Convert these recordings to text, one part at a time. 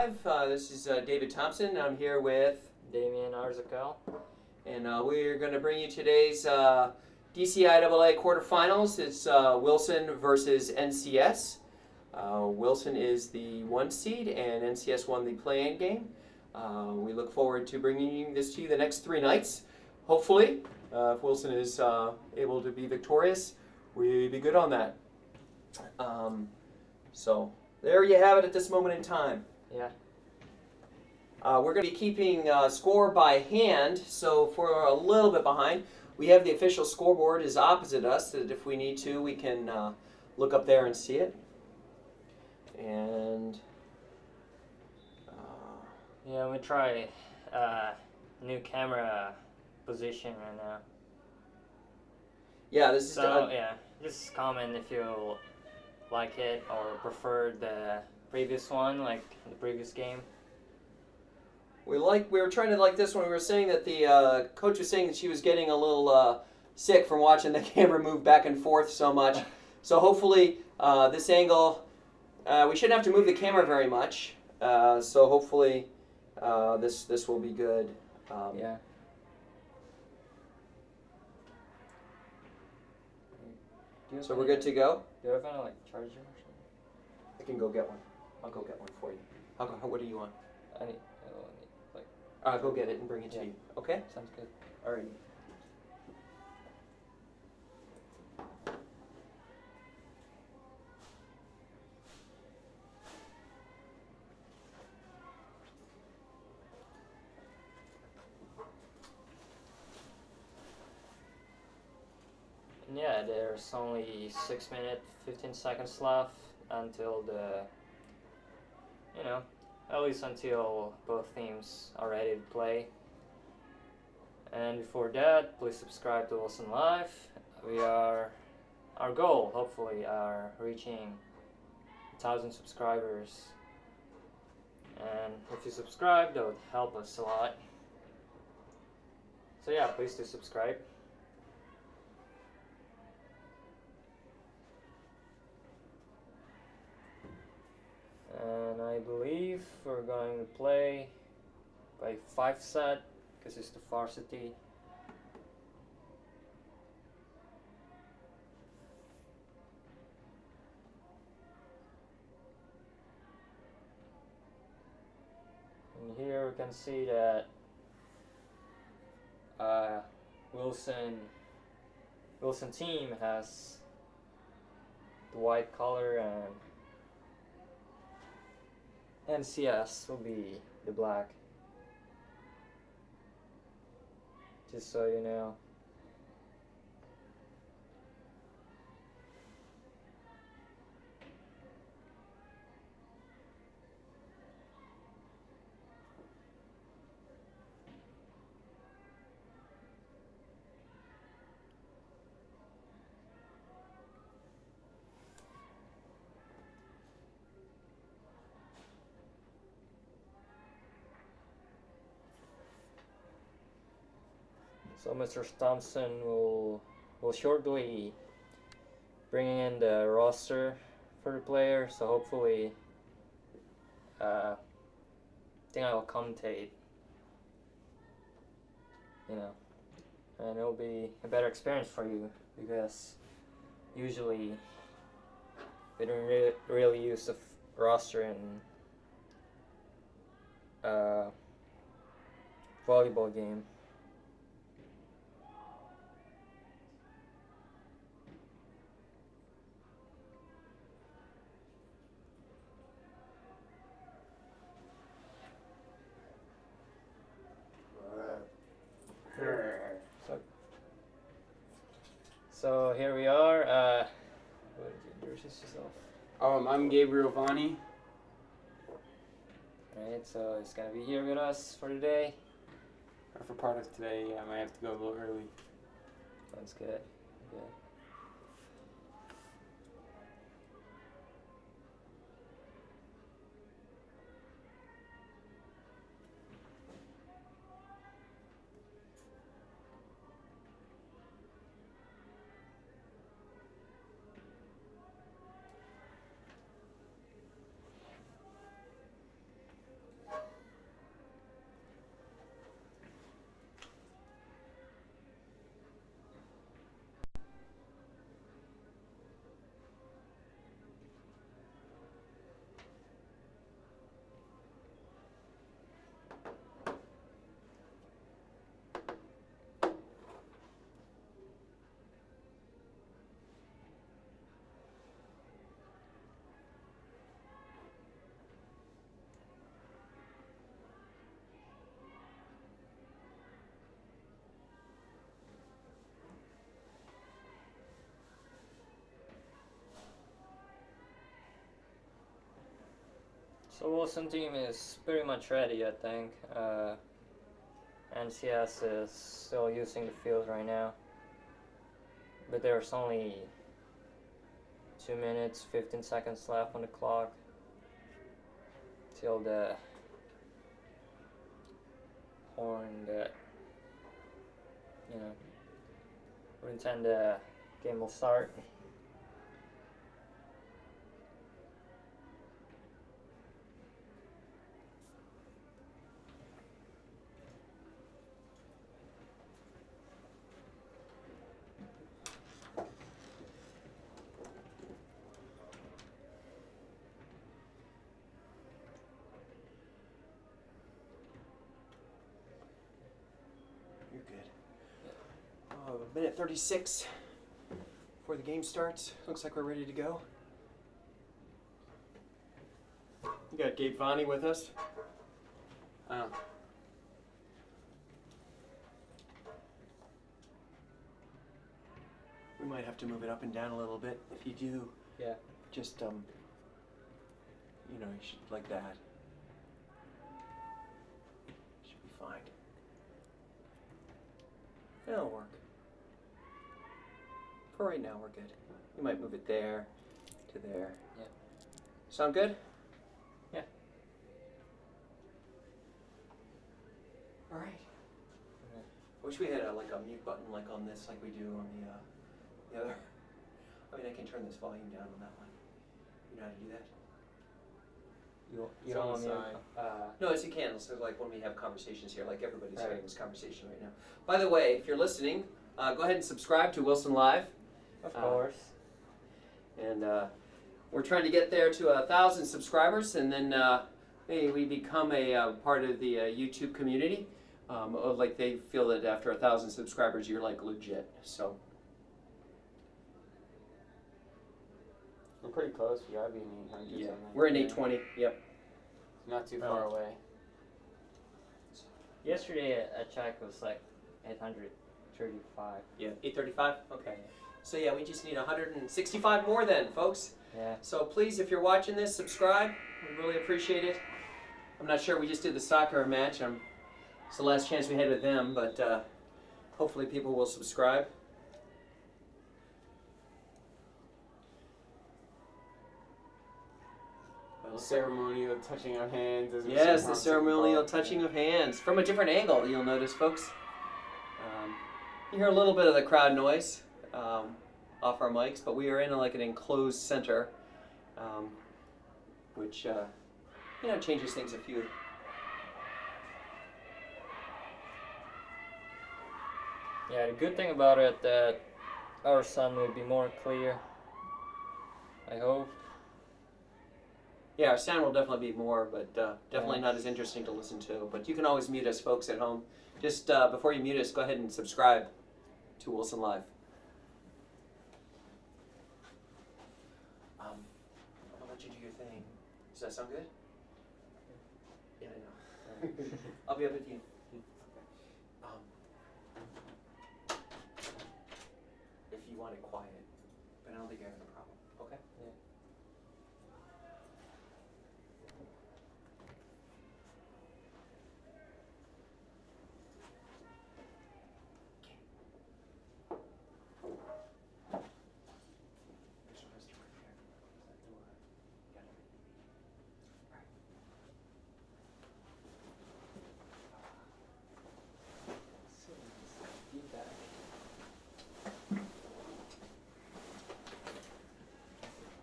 This is David Thompson. I'm here with Damien Arzakel. and we're going to bring you today's DCIAA quarterfinals. It's Wilson versus NCS. Wilson is the 1 seed and NCS won the play-in game. We look forward to bringing this to you the next 3 nights. Hopefully, if Wilson is able to be victorious, we'd be good on that. So there you have it at this moment in time. Yeah. We're going to be keeping score by hand, so if we're a little bit behind, we have the official scoreboard is opposite us, that if we need to, we can look up there and see it. And yeah, we try new camera position right now. Yeah, this is just comment if you like it or prefer the previous one, like the previous game. We were trying to like this one. We were saying that the coach was saying that she was getting a little sick from watching the camera move back and forth so much. So hopefully this angle, we shouldn't have to move the camera very much. So hopefully this will be good. Yeah. So we're good to go? Do you have any charger or something? I can go get one. I'll go get one for you. What do you want? I need Go get it and bring it to you. Okay? Sounds good. All right. And yeah, there's only 6 minutes, 15 seconds left until at least until both teams are ready to play. And before that, please subscribe to Wilson Live. Our goal, hopefully, are reaching 1,000 subscribers. And if you subscribe, that would help us a lot. So yeah, please do subscribe. And I believe we're going to play by 5 set because it's the Varsity. And here we can see that Wilson team has the white color and NCS will be the black. Just so you know. So Mr. Thompson will shortly bring in the roster for the player. So hopefully, I think I will commentate. And it'll be a better experience for you because usually we don't really use the roster in volleyball game. So here we are. What did you introduce yourself? I'm Gabriel Vani. Alright, so he's gonna be here with us for today. For part of today, I might have to go a little early. That's good. Good. So Wilson team is pretty much ready, I think. NCS is still using the field right now, but there's only 2 minutes 15 seconds left on the clock till the horn that would intend the game will start. You're good. Minute 36 before the game starts. Looks like we're ready to go. You got Gabe Vani with us. Oh. We might have to move it up and down a little bit. If you do, Yeah. just you should like that. Should be fine. It'll work. For right now, we're good. You might move it there to there. Yeah. Sound good? Yeah. All right. I wish we had a mute button like on this, like we do on the other. I mean, I can turn this volume down on that one. You know how to do that? You It's don't on want the me side. No, it's you can. So like when we have conversations here, like everybody's Right. having this conversation right now. By the way, if you're listening, go ahead and subscribe to Wilson Live. Of course. And we're trying to get there to 1,000 subscribers, and then maybe we become a part of the YouTube community. Like they feel that after 1,000 subscribers, you're like legit. So We're pretty close. We gotta be in 800. yeah, something. we're in 820. Yep. Not too far away. Yesterday I checked, it was like 835. Yeah, 835. Okay. So yeah, we just need 165 more then, folks. Yeah. So please, if you're watching this, subscribe. We really appreciate it. I'm not sure. We just did the soccer match. It's the last chance we had with them, but hopefully people will subscribe. The ceremonial touching of hands. As we Yes, see the Tom ceremonial Football. touching of hands from a different angle. You'll notice, folks. You hear a little bit of the crowd noise off our mics, but we are in an enclosed center, which changes things a few. Yeah, the good thing about it that our sound will be more clear. I hope. Yeah, our sound will definitely be more, but definitely Yeah. not as interesting to listen to. But you can always mute us, folks at home. Just before you mute us, go ahead and subscribe to Wilson Live. I'll let you do your thing. Does that sound good? Yeah, I know. I'll be up with you. If you want it quiet, but I don't think you're having a problem. Okay? Yeah.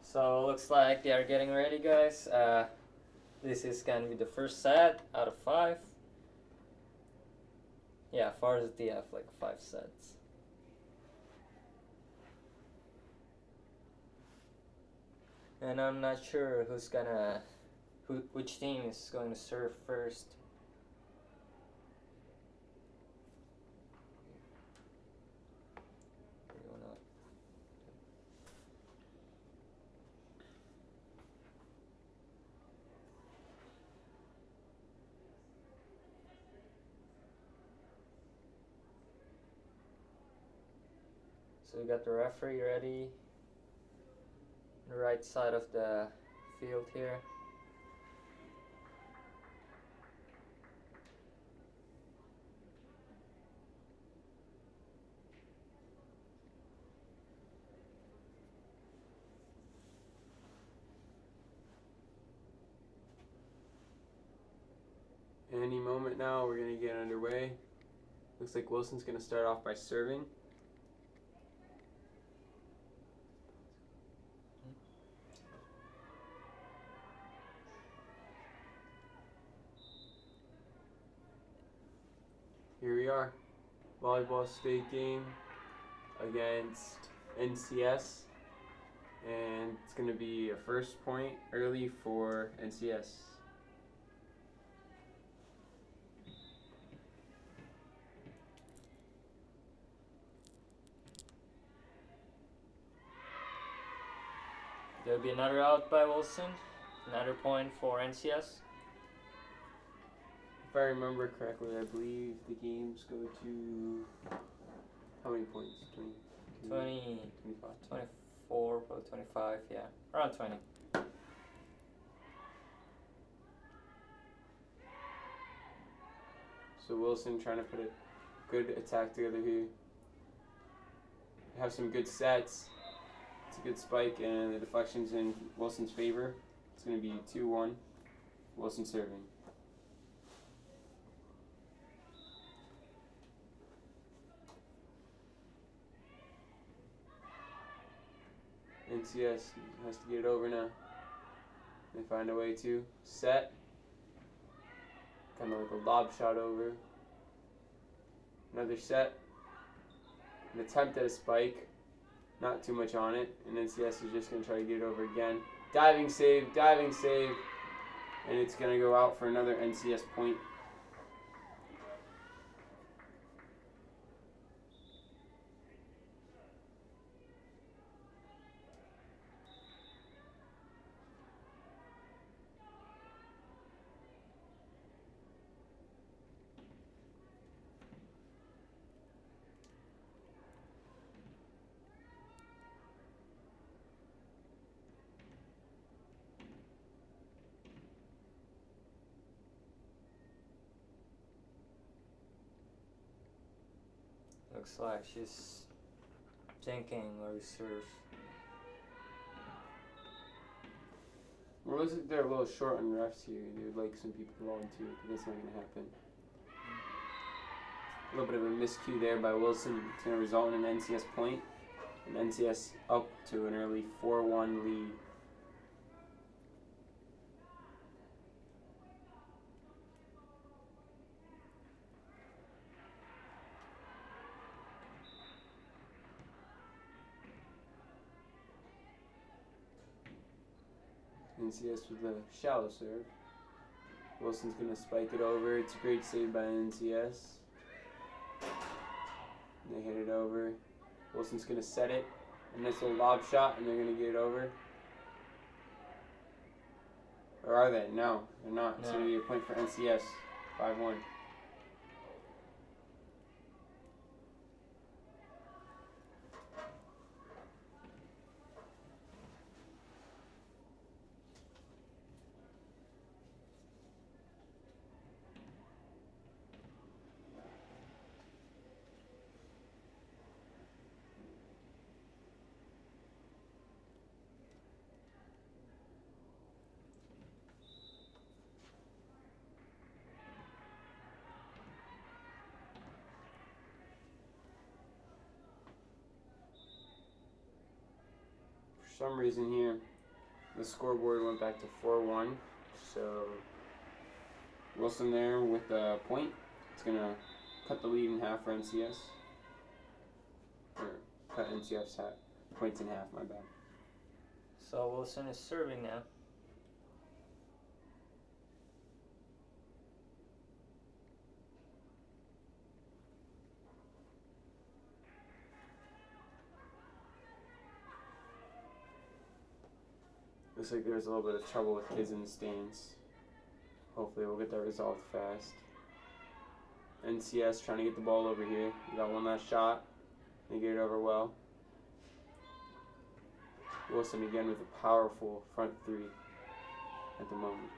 So looks like they are getting ready, guys. This is gonna be the first set out of 5. Yeah, Varsity have like 5 sets. And I'm not sure which team is going to serve first. So we got the referee ready. The right side of the field here. Any moment now, we're going to get underway. Looks like Wilson's going to start off by serving. Here we are, volleyball state game against NCS, and it's going to be a first point early for NCS. There'll be another out by Wilson, another point for NCS. If I remember correctly, I believe the games go to how many points? 20, 25. 24, probably 25, yeah, around 20. So Wilson trying to put a good attack together here. Have some good sets. It's a good spike, and the deflection's in Wilson's favor. It's going to be 2-1. Wilson serving. NCS has to get it over now. They find a way to set. Kind of like a lob shot over. Another set. An attempt at a spike. Not too much on it. And NCS is just going to try to get it over again. Diving save. And it's going to go out for another NCS point. Looks like she's thinking where we serve. Well, it looks like they're a little short on refs here. They would like some people to volunteer, but that's not going to happen. A little bit of a miscue there by Wilson. It's going to result in an NCS point. And NCS up to an early 4-1 lead. NCS with a shallow serve. Wilson's going to spike it over. It's a great save by NCS. They hit it over. Wilson's going to set it. A nice little lob shot, and they're going to get it over. Or are they? No, they're not. It's going to be a point for NCS. 5-1. For some reason here, the scoreboard went back to 4-1. So Wilson there with a point. It's going to cut the lead in half for NCS. Or cut NCS points in half, my bad. So Wilson is serving now. Looks like there's a little bit of trouble with kids in the stands. Hopefully we'll get that resolved fast. NCS trying to get the ball over here. We got one last shot. They get it over well. Wilson again with a powerful front three at the moment.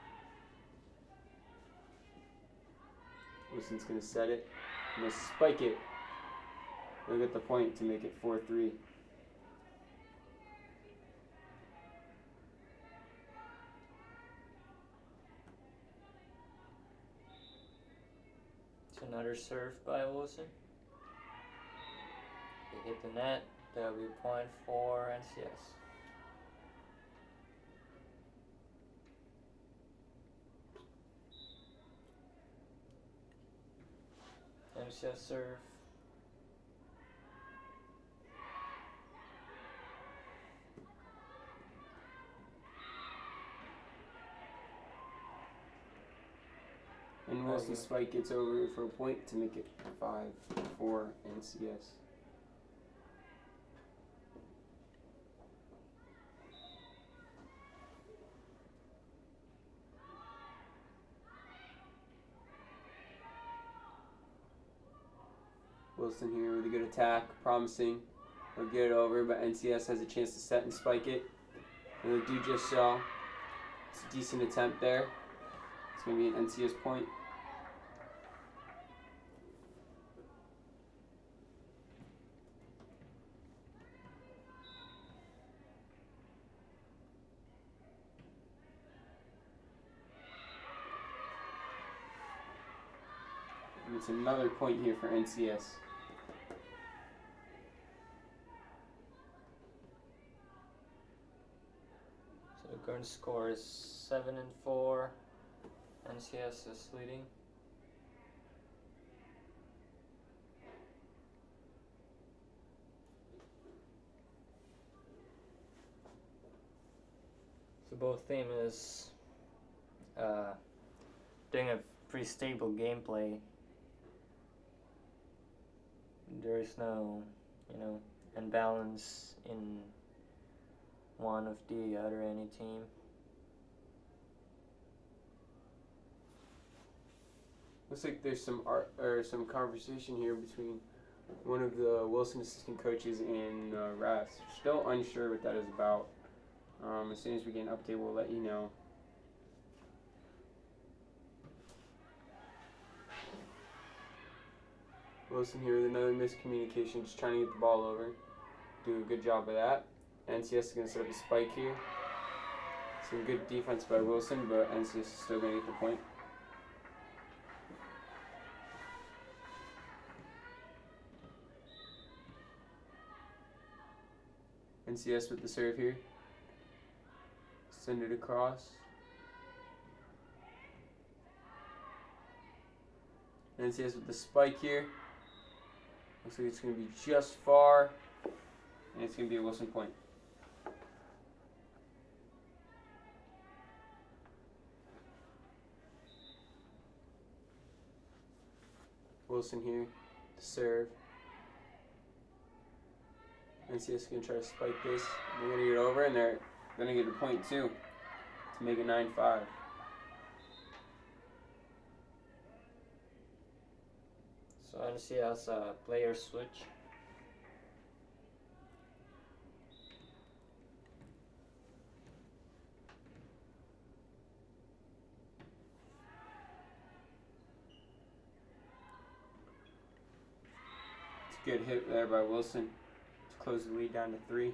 Wilson's going to set it. And they'll spike it. They'll get the point to make it 4-3. Another serve by Wilson. They hit the net. That'll be a point for NCS. NCS serve. And Wilson's spike gets over for a point to make it 5-4 NCS. Wilson here with a good attack, promising. They'll get it over, but NCS has a chance to set and spike it. And they'll do just so. It's a decent attempt there. It's going to be an NCS point. And it's another point here for NCS. So the current score is 7-4. NCS is leading. So both team is doing a pretty stable gameplay. There is no, imbalance in one of the other any team. Looks like there's some art or some conversation here between one of the Wilson assistant coaches and Ras. Still unsure what that is about. As soon as we get an update, we'll let you know. Wilson here with another miscommunication, just trying to get the ball over. Do a good job of that. NCS is going to set up a spike here. Some good defense by Wilson, but NCS is still going to get the point. NCS with the serve here. Send it across. NCS with the spike here. Looks like it's going to be just far. And it's going to be a Wilson point. Wilson here to serve. NCS is going to try to spike this. They're going to get over, and they're going to get a point too to make it 9-5. So NCS a player switch. It's a good hit there by Wilson to close the lead down to 3.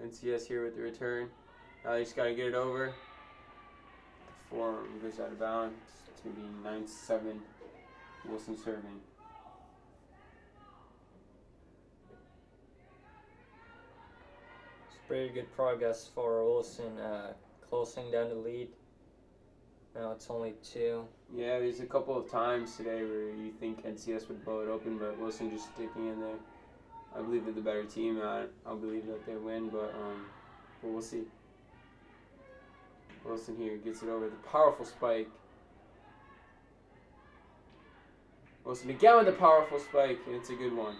NCS here with the return. Now they just got to get it over. The forearm goes out of bounds. It's going to be 9-7. Wilson serving. It's pretty good progress for Wilson, closing down the lead. Now it's only 2. Yeah, there's a couple of times today where you think NCS would blow it open, but Wilson just sticking in there. I believe they're the better team. I'll believe that they win, but we'll see. Wilson here gets it over the powerful spike. Wilson again with the powerful spike, and it's a good one.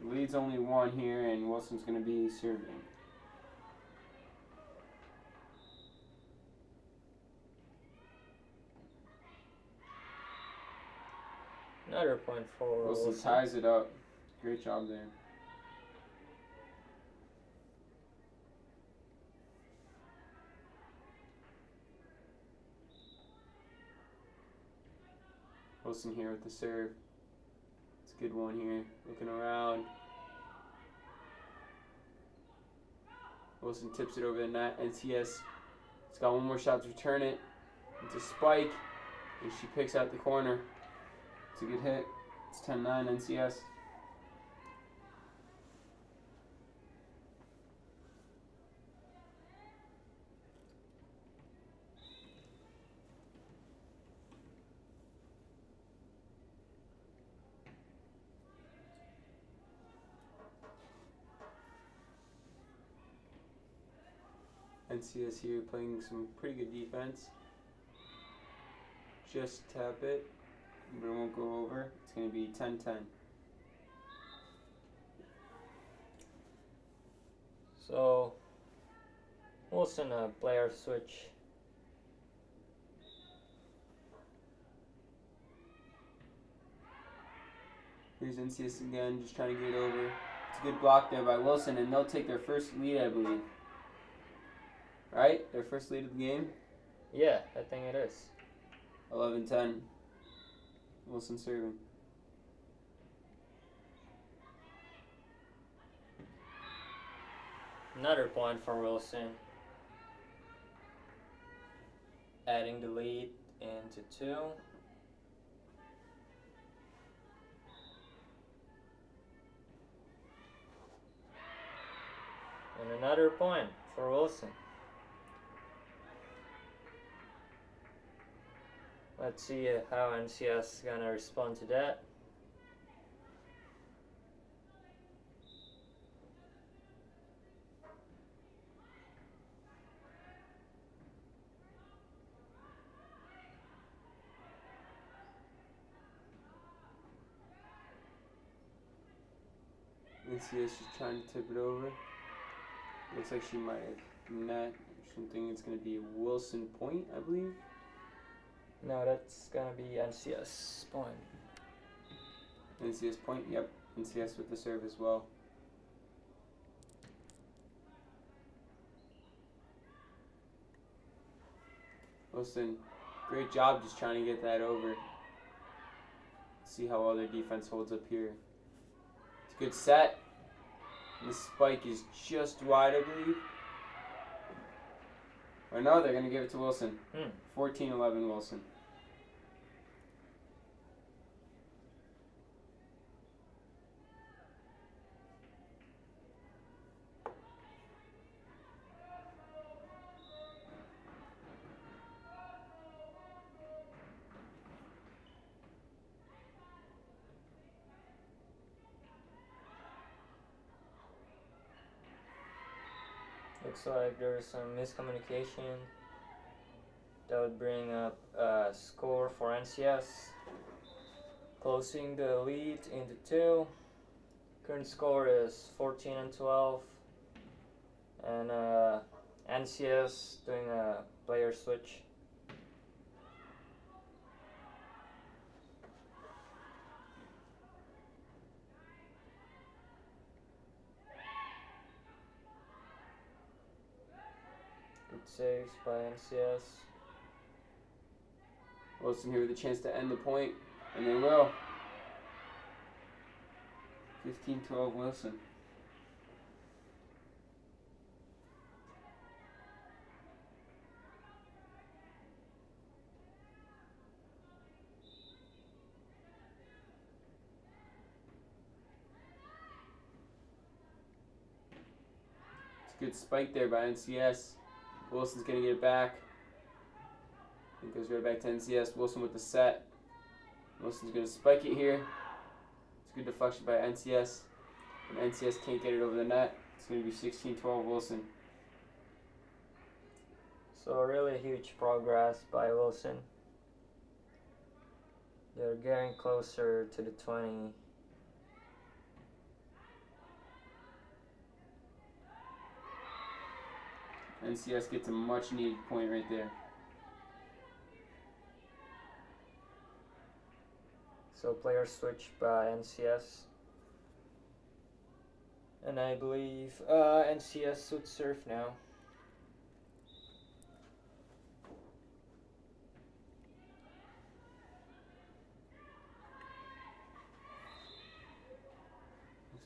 The lead's only 1 here, and Wilson's going to be serving. Another point for Wilson Wilson. ties it up. Great job there. Wilson here with the serve. It's a good one here. Looking around. Wilson tips it over the net. NCS. It's got one more shot to return it. It's a spike. And she picks out the corner. It's a good hit. It's 10-9 NCS. NCS here playing some pretty good defense. Just tap it, but it won't go over. It's going to be 10-10. So Wilson player switch. Here's NCS again, just trying to get it over. It's a good block there by Wilson, and they'll take their first lead, I believe. Right? Their first lead of the game? Yeah, I think it is. 11-10. Wilson serving. Another point for Wilson. Adding the lead into 2. And another point for Wilson. Let's see how NCS is gonna respond to that. NCS just trying to tip it over. Looks like she might have net or something. It's going to be a Wilson point, I believe. No, that's gonna be NCS point. NCS point, yep. NCS with the serve as well. Wilson, great job just trying to get that over. See how well their defense holds up here. It's a good set. This spike is just wide, I believe. Or no, they're going to give it to Wilson. 14-11 Wilson. Looks like there's some miscommunication. That would bring up a score for NCS. Closing the lead into 2. Current score is 14-12. And NCS doing a player switch. Good saves by NCS. Wilson here with a chance to end the point, and they will. 15-12 Wilson. It's a good spike there by NCS. Wilson's going to get it back. It goes right back to NCS. Wilson with the set. Wilson's going to spike it here. It's a good deflection by NCS. And NCS can't get it over the net. It's going to be 16-12 Wilson. So really huge progress by Wilson. They're getting closer to the 20. NCS gets a much needed point right there. So player switch by NCS. And I believe NCS would serve now.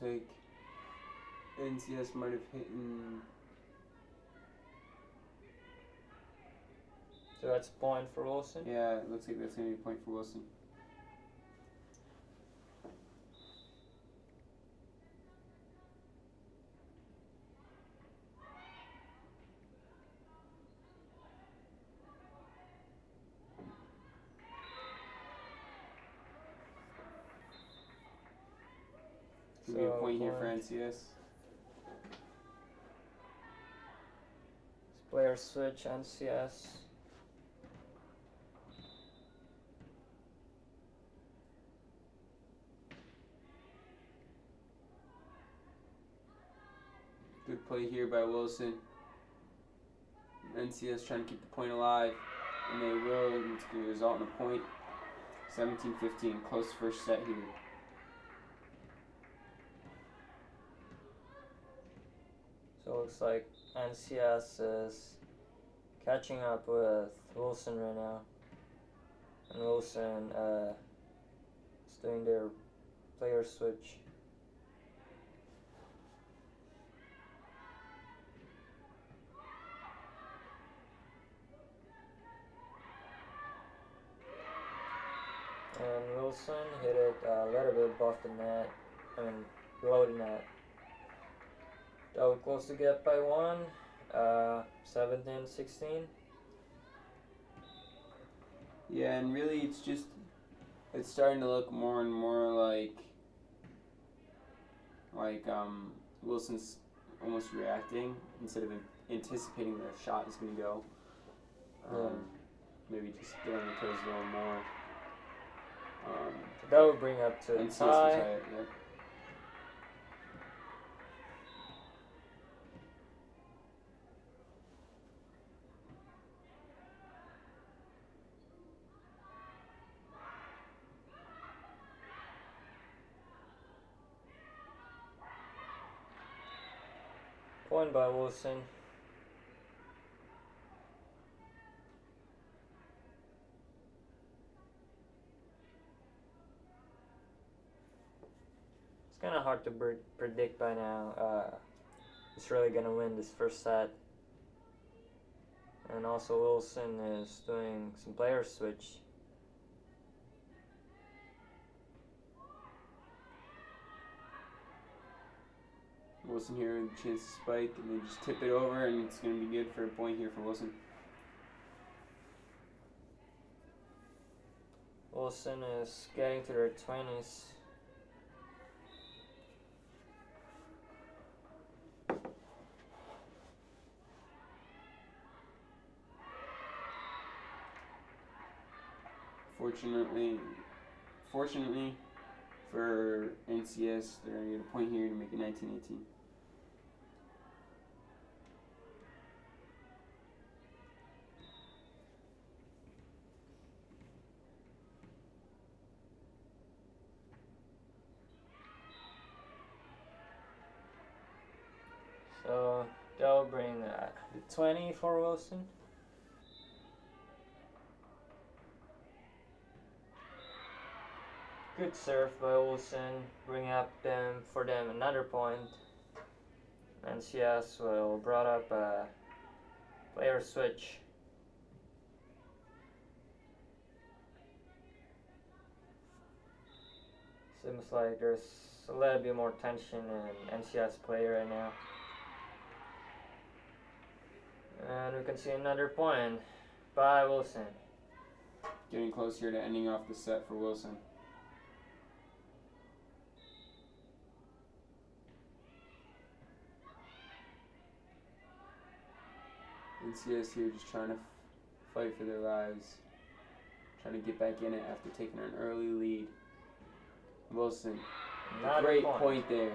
Looks like NCS might have hit in. So that's a point for Wilson. Yeah, it looks like that's going to be a point for Wilson. It's going to be a point here for NCS. Player switch NCS. Good play here by Wilson. NCS trying to keep the point alive, and they will, and it's going to result in a point. 17-15, close first set here. So it looks like NCS is catching up with Wilson right now. And Wilson is doing their player switch. And Wilson hit it a little bit above the net, below the net. That was close to get by one, 17-16. Yeah, and really it's starting to look more and more like Wilson's almost reacting instead of anticipating where the shot is going to go. Maybe just getting on the toes a little more. That would bring up to NCS tie. will tie it, yep. Point by Wilson. It's kind of hard to predict by now. Who's really gonna win this first set? And also Wilson is doing some player switch. Wilson here with a chance to spike, and then just tip it over, and it's going to be good for a point here for Wilson. Wilson is getting to their 20s. Fortunately for NCS, they're going to get a point here to make it 19-18. So that'll bring the 20 for Wilson. Good serve by Wilson, bring up for them another point. NCS will brought up a player switch. Seems like there's a little bit more tension in NCS play right now. And we can see another point by Wilson. Getting close here to ending off the set for Wilson. NCS here just trying to fight for their lives. Trying to get back in it after taking an early lead. Wilson, great point there.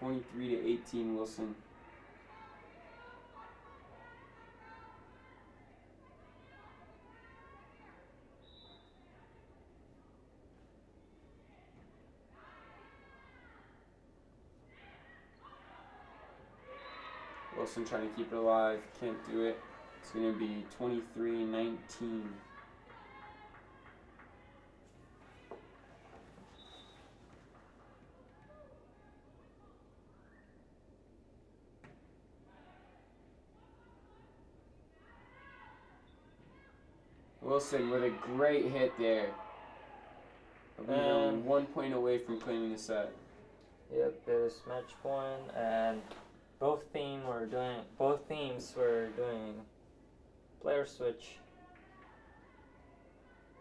23-18 Wilson. Wilson trying to keep it alive. Can't do it. It's going to be 23-19. Wilson with a great hit there. Only 1 point away from claiming the set. Yep, it was match point, and both teams were doing player switch.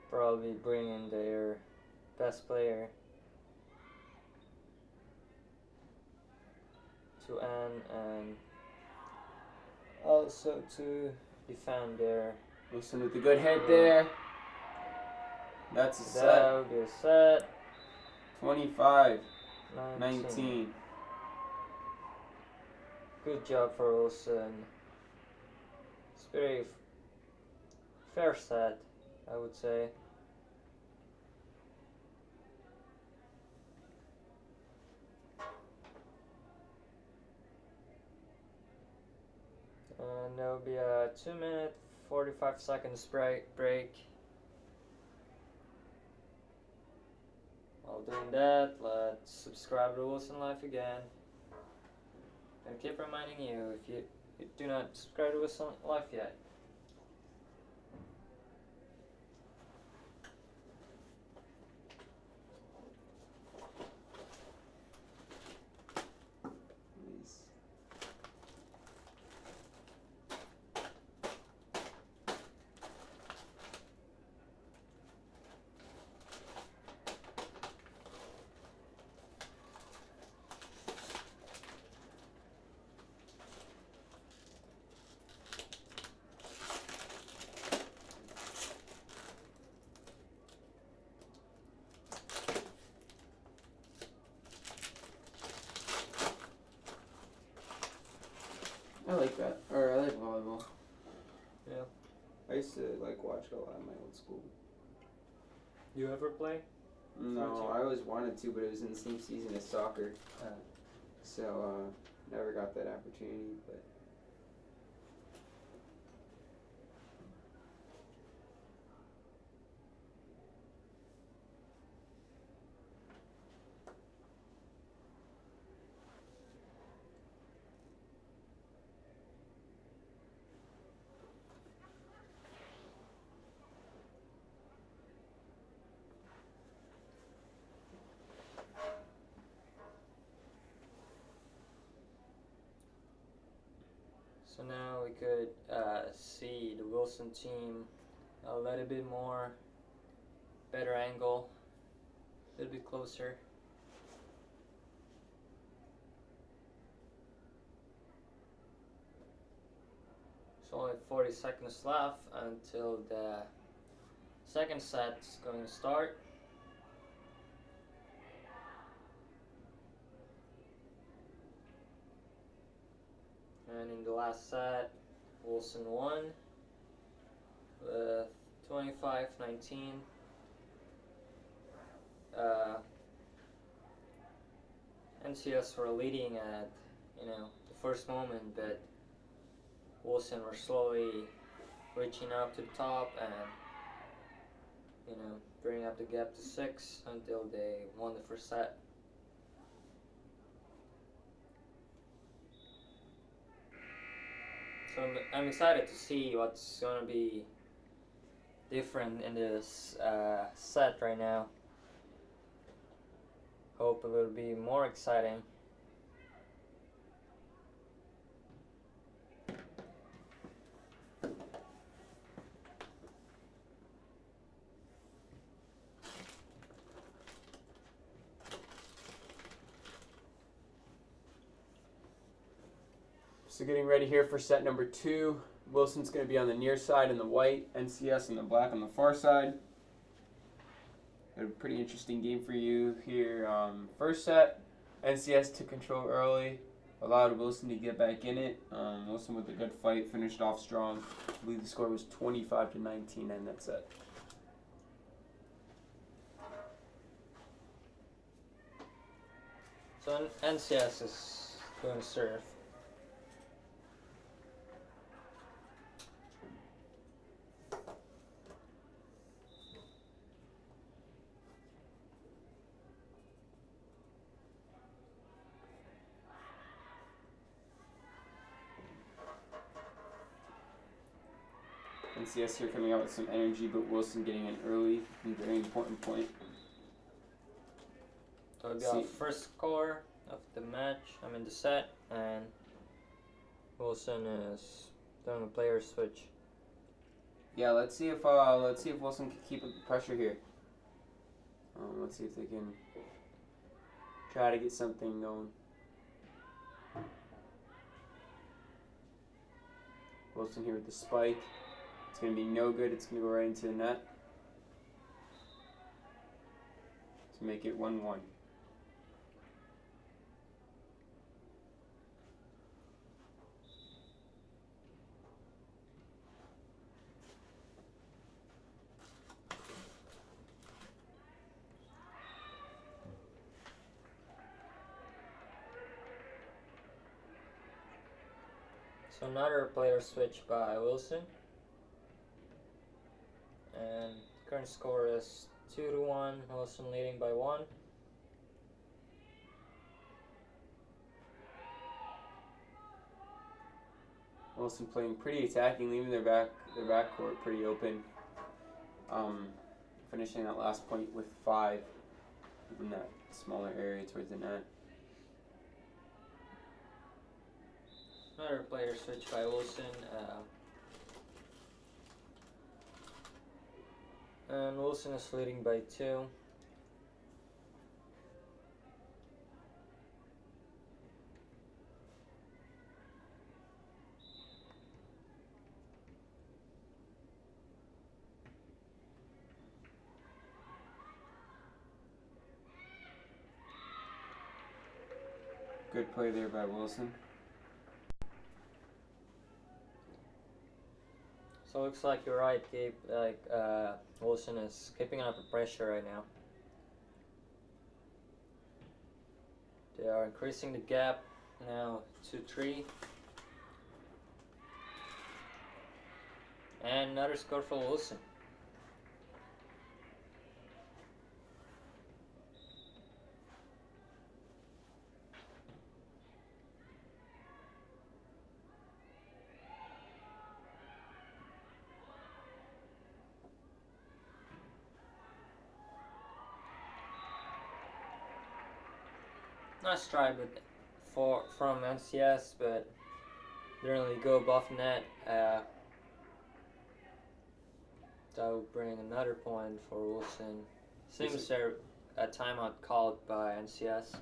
Probably bringing their best player to end and also to defend their. Wilson with a good hit there. That's a set. That would be a set. 25-19. Good job for Wilson. It's a very fair set, I would say. And there will be a 2-minute 45 seconds break. While doing that, let's subscribe to Wilson Life again. And keep reminding you, if you do not subscribe to Wilson Life yet. I like that. Or I like volleyball. Yeah. I used to like watch it a lot in my old school. You ever play? No, I always wanted to, but it was in the same season as soccer. So never got that opportunity, but So now we could see the Wilson team a little bit more, better angle, a little bit closer. There's only 40 seconds left until the second set is going to start. And in the last set, Wilson won with 25-19. NCS were leading at the first moment, but Wilson were slowly reaching up to the top and bringing up the gap to 6 until they won the first set. So I'm excited to see what's going to be different in this set right now. Hope it will be more exciting. So getting ready here for set number 2. Wilson's going to be on the near side in the white, NCS in the black on the far side. Got a pretty interesting game for you here. First set, NCS took control early, allowed Wilson to get back in it. Wilson with a good fight, finished off strong. I believe the score was 25-19 in that set. So NCS is going to serve. NCS here coming out with some energy, but Wilson getting an early and very important point. So we got first score of the match. I'm in the set, and Wilson is doing a player switch. Yeah, let's see if Wilson can keep up the pressure here. Let's see if they can try to get something going. Wilson here with the spike. It's going to be no good. It's going to go right into the net to make it 1-1. So another player switch by Wilson. And current score is 2-1. Wilson leading by 1. Wilson playing pretty attacking, leaving their backcourt pretty open. Finishing that last point with 5 in that smaller area towards the net. Another player switch by Wilson. And Wilson is leading by 2. Good play there by Wilson. So it looks like you're right, Gabe. Wilson is keeping up the pressure right now. They are increasing the gap now 2-3. And another score for Wilson. Nice try from NCS, but didn't really go above net. That will bring another point for Wilson. Seems there a timeout called by NCS.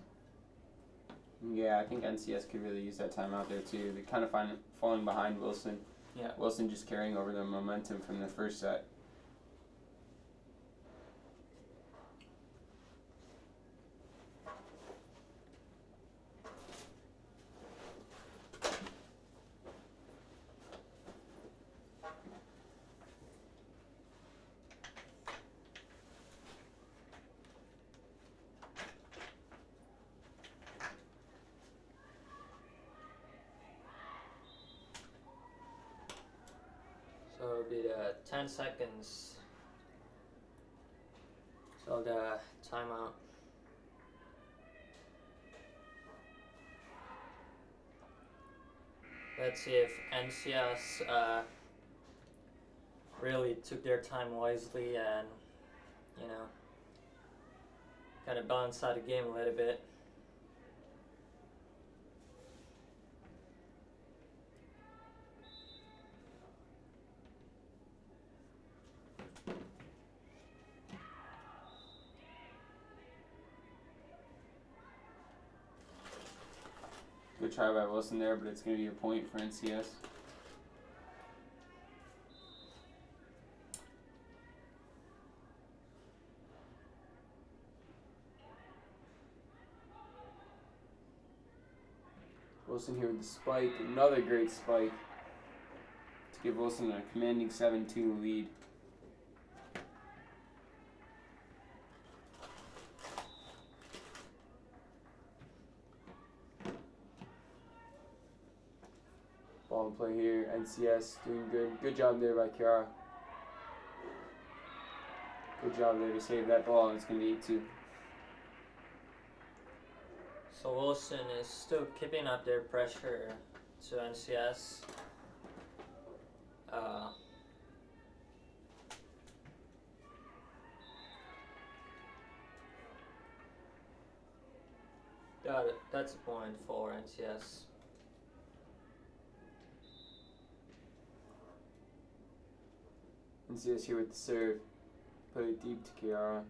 Yeah, I think NCS could really use that timeout there too. They kind of find it falling behind Wilson. Yeah. Wilson just carrying over the momentum from the first set. So it'll be the 10 seconds. So the timeout. Let's see if NCS really took their time wisely and, kind of balanced out the game a little bit. Good try by Wilson there, but it's going to be a point for NCS. Wilson here with the spike, another great spike to give Wilson a commanding 7-2 lead. Ball play here, NCS doing good. Good job there by Kiara. Good job there to save that ball, and it's going to be 8-2. So Wilson is still keeping up their pressure to NCS. That's a point for NCS. NCS here with the serve. Put it deep to Kiara.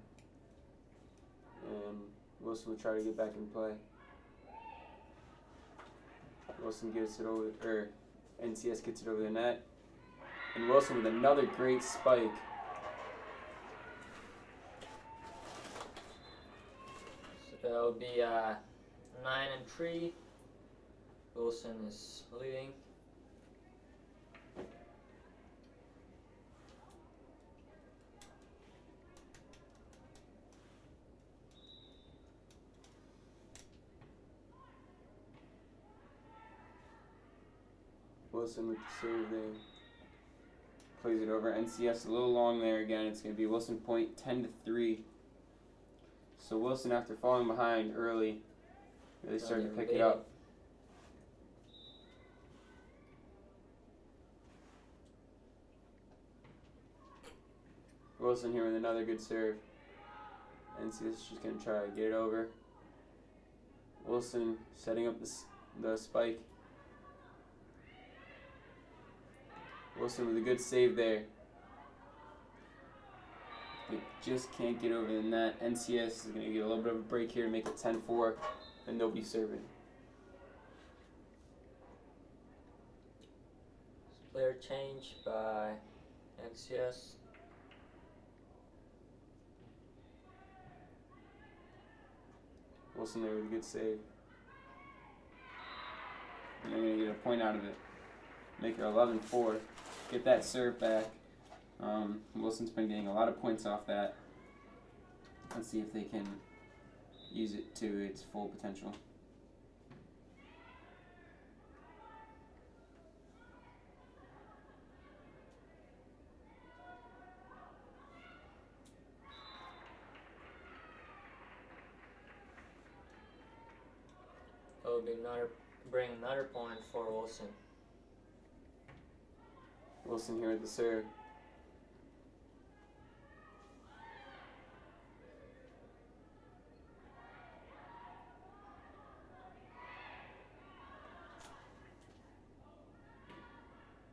And Wilson will try to get back in play. Wilson gets it over, or NCS gets it over the net. And Wilson with another great spike. So that would be 9-3. Wilson is leading. Wilson with the serve there. Plays it over. NCS a little long there again. It's going to be Wilson point 10-3. So Wilson, after falling behind early, really started to pick it up. Wilson here with another good serve. NCS is just going to try to get it over. Wilson setting up the spike. Wilson with a good save there. They just can't get over the net. NCS is going to get a little bit of a break here to make it 10-4, and they'll be serving. Player change by NCS. Wilson there with a good save. And they're going to get a point out of it. Make it 11-4. Get that serve back. Wilson's been getting a lot of points off that. Let's see if they can use it to its full potential. That would be bring another point for Wilson. Wilson here with the serve.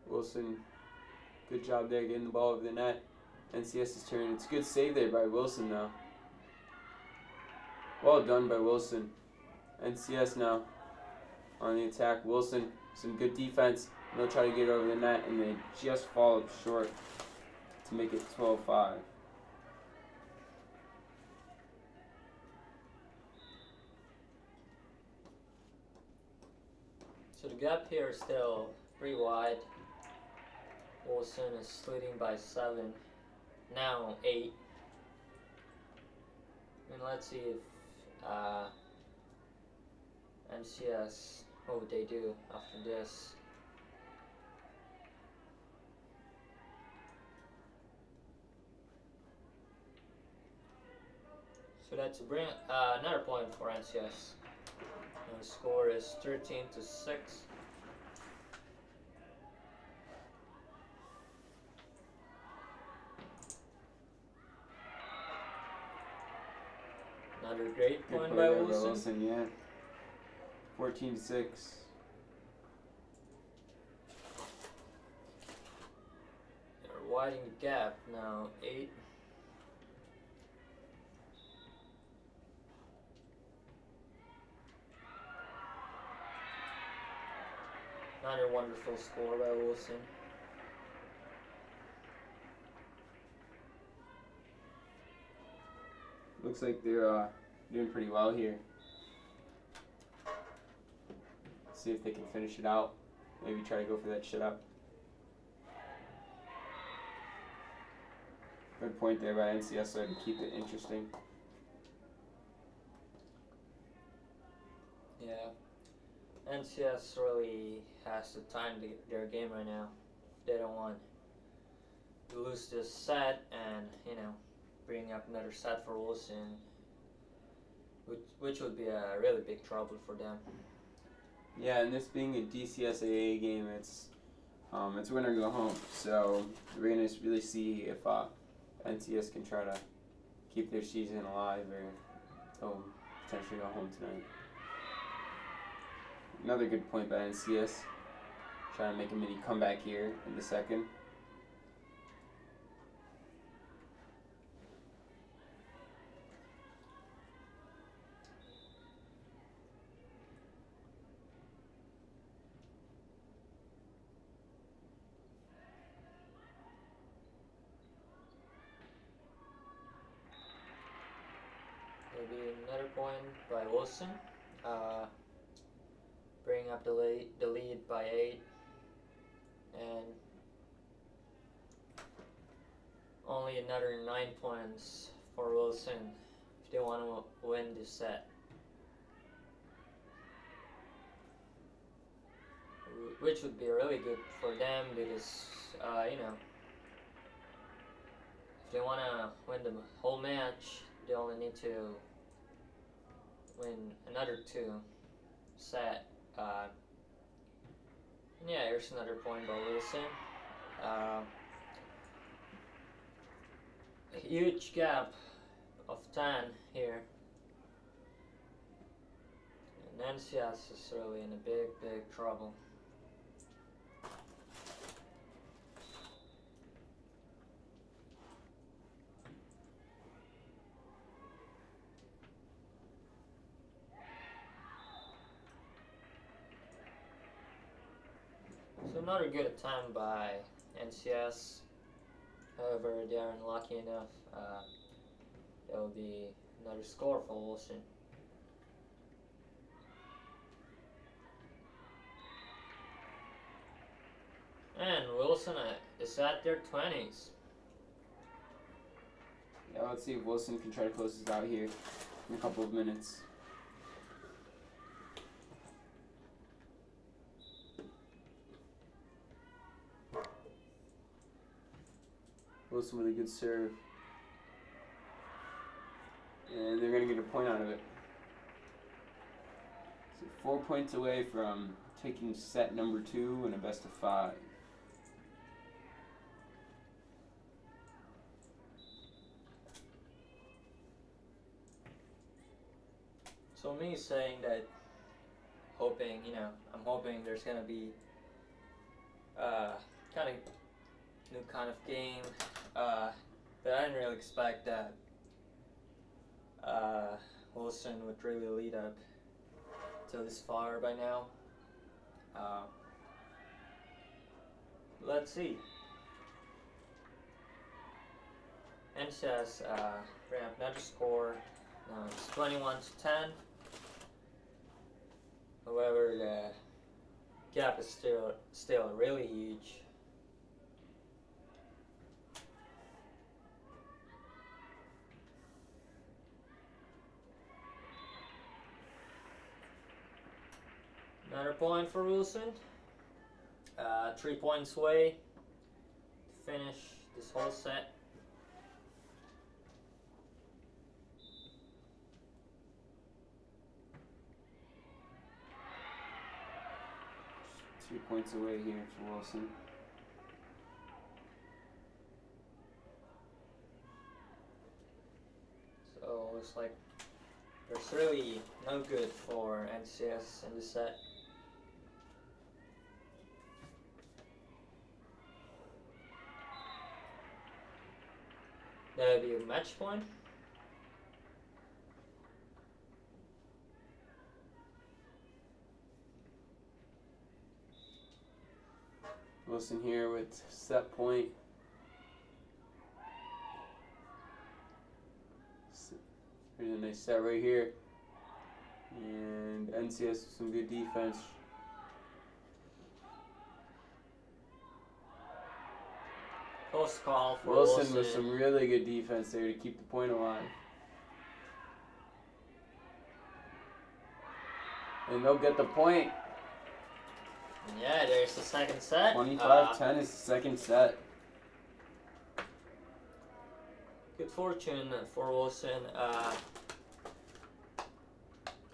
Wilson, good job there getting the ball over the net. NCS's turn. It's a good save there by Wilson though. Well done by Wilson. NCS now on the attack. Wilson, some good defense. They'll try to get over the net, and they just fall up short to make it 12-5. So the gap here is still pretty wide. Wilson is leading by 7. Now 8. And let's see if NCS, what would they do after this? So that's bring another point for NCS. And the score is 13-6. Another great Good point play by there Wilson. Yeah. 14-6. They're widening the gap now. 8. Another wonderful score by Wilson. Looks like they're doing pretty well here. See if they can finish it out. Maybe try to go for that shutout. Good point there by NCS so to keep it interesting. Yeah. NCS really has to time their game right now. They don't want to lose this set and, bring up another set for Wilson, which would be a really big trouble for them. Yeah, and this being a DCSAA game, it's win or go home. So we're gonna really see if NCS can try to keep their season alive or potentially go home tonight. Another good point by NCS. Trying to make a mini comeback here in the second. Maybe another point by Wilson. Bring up the lead by 8. And only another 9 points for Wilson if they want to win this set. Which would be really good for them because, if they want to win the whole match, they only need to win another 2 set. Yeah, here's another point by Wilson. A huge gap of 10 here. And NCS is really in a big trouble. So another good attempt by NCS. However, they are unlucky enough. That will be another score for Wilson. And Wilson is at their 20s. Yeah, let's see if Wilson can try to close this out here in a couple of minutes. Wilson with a good serve. And they're going to get a point out of it. So 4 points away from taking set number 2 in a best of 5. So me saying that, I'm hoping there's going to be new kind of game. But I didn't really expect that Wilson would really lead up to this far by now. Let's see. NCS bring up another score. Now it's 21-10. However, the gap is still really huge. Another point for Wilson. 3 points away to finish this whole set. Just 2 points away here for Wilson. So looks like there's really no good for NCS in this set. That would be a match point. Wilson here with set point. Here's a nice set right here. And NCS with some good defense. Close call for Wilson with some really good defense there to keep the point alive. And they'll get the point. Yeah, there's the second set. 25-10 is the second set. Good fortune for Wilson.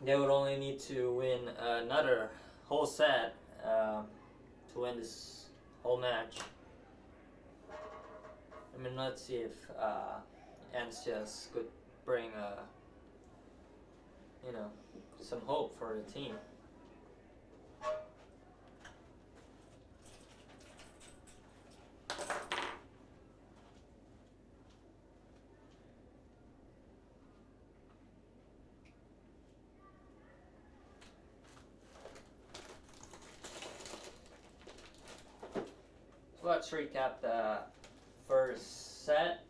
They would only need to win another whole set to win this whole match. I mean, let's see if NCS could bring some hope for the team. let's recap the first set.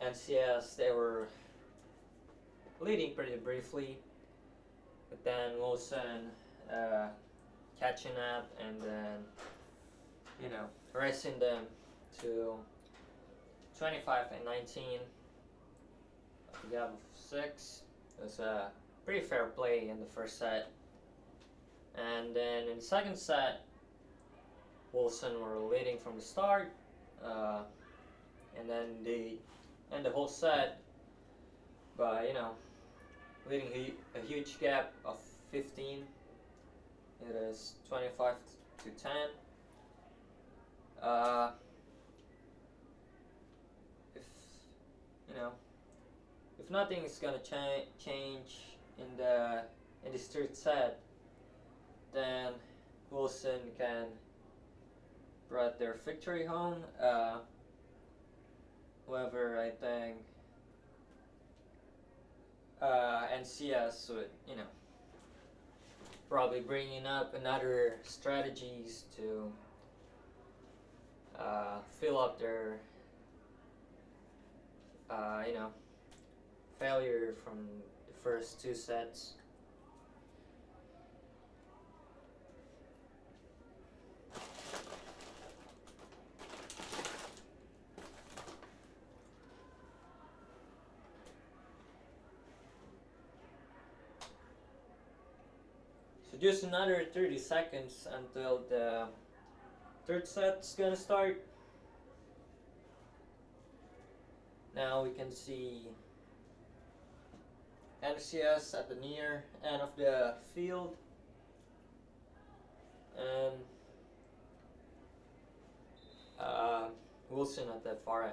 NCS, they were leading pretty briefly, but then Wilson catching up and then, racing them to 25-19. A gap of 6. It was a pretty fair play in the first set. And then in the second set, Wilson were leading from the start, and then they end the whole set by, leading a huge gap of 15. It is 25-10. If nothing is gonna change in this third set, then Wilson can brought their victory home. However, I think NCS would, probably bringing up another strategies to fill up their, failure from the first 2 sets. So just another 30 seconds until the third set's gonna start. Now we can see NCS at the near end of the field and Wilson at the far end.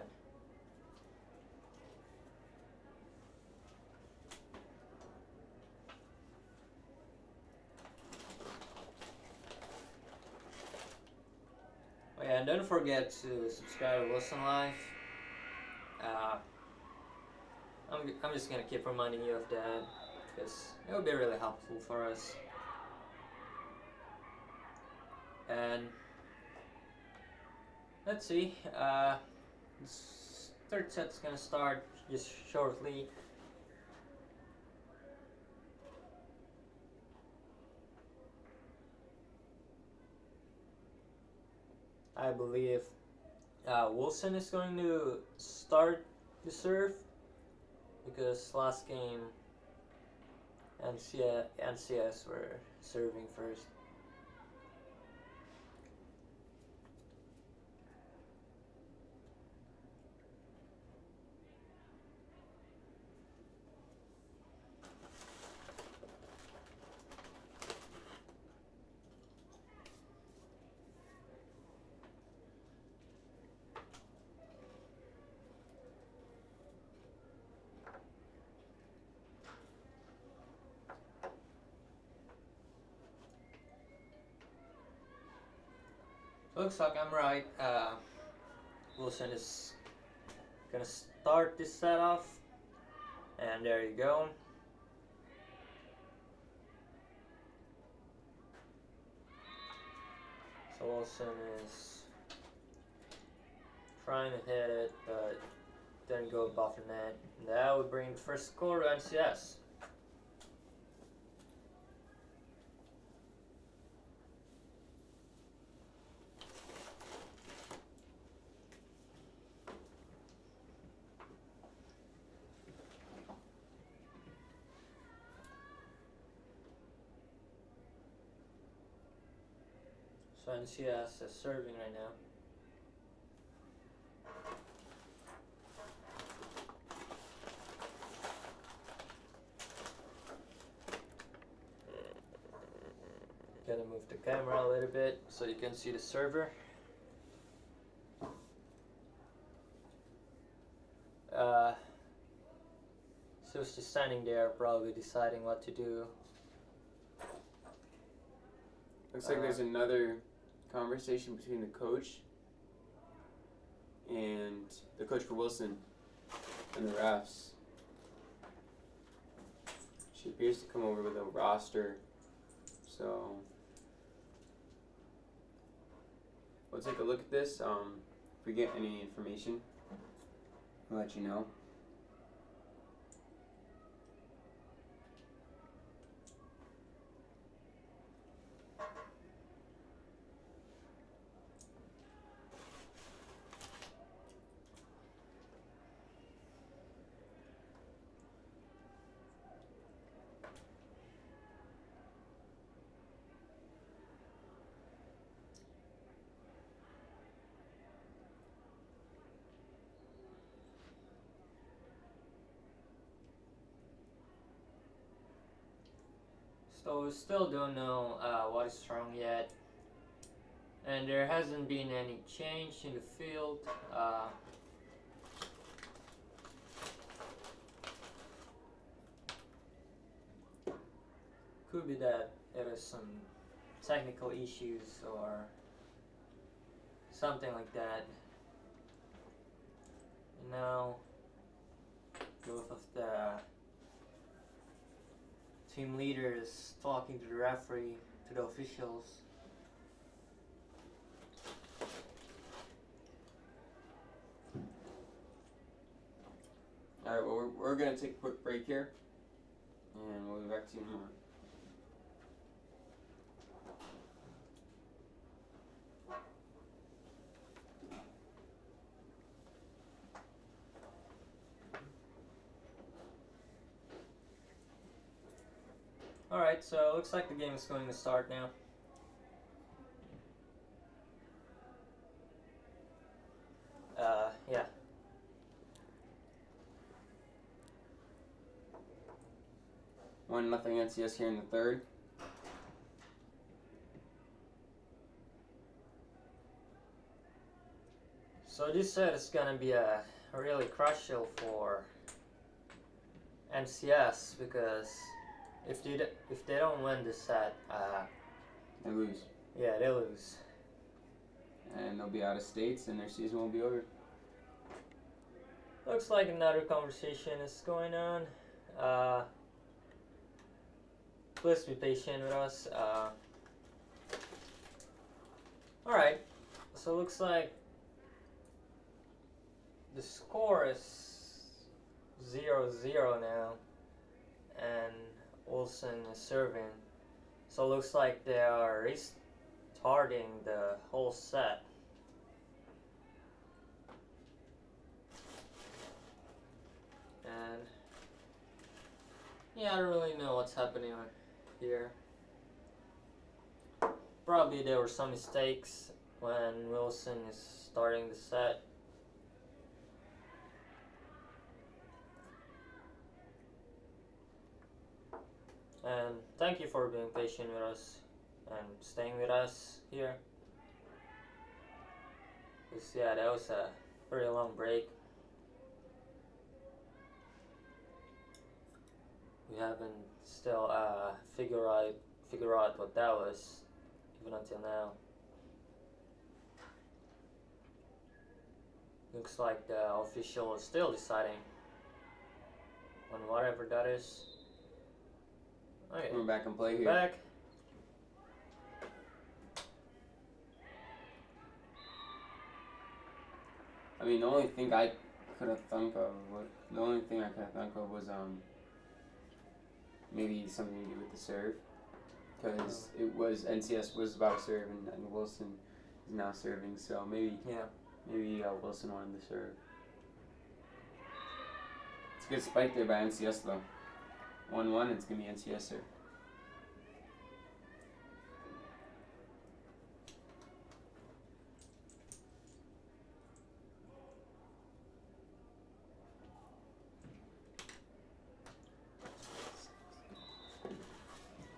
Oh yeah, and don't forget to subscribe to Wilson Life. I'm just gonna keep reminding you of that because it would be really helpful for us. And let's see, this third set's gonna start just shortly. I believe Wilson is going to start the serve because last game NCS were serving first. Looks like I'm right. Wilson is gonna start this set off, and there you go. So Wilson is trying to hit it, but didn't go above the net. And that would bring the first score to NCS. So NCS is serving right now. Gonna move the camera a little bit so you can see the server. So it's just standing there, probably deciding what to do. Looks like there's another conversation between the coach and the coach for Wilson and the refs. She appears to come over with a roster, so we'll take a look at this. If we get any information, we'll let you know. So we still don't know what is wrong yet, and there hasn't been any change in the field. Could be that there is some technical issues or something like that. And now both of the team leaders talking to the referee, to the officials. Alright, well, we're going to take a quick break here, and we'll be back to you in a moment. Alright, so it looks like the game is going to start now. Yeah. Nothing NCS here in the third. So this set is gonna be a really crucial for NCS because if they don't win this set, They lose. yeah, they lose. And they'll be out of states, and their season will be over. Looks like another conversation is going on. Please be patient with us. Alright, so looks like the score is 0-0 now, and Olsen is serving. So it looks like they are restarting the whole set. And yeah, I don't really know what's happening here. Probably there were some mistakes when Wilson is starting the set. And thank you for being patient with us and staying with us here. Because yeah, that was a pretty long break. We haven't still figure out what that was even until now. Looks like the official is still deciding on whatever that is. Okay. We're back in play here. Back. I mean, the only thing I could have thunk of was maybe something to do with the serve, because it was NCS was about to serve and Wilson is now serving, so maybe Wilson wanted to serve. It's a good spike there by NCS though. 1-1, it's gonna be NCS serve.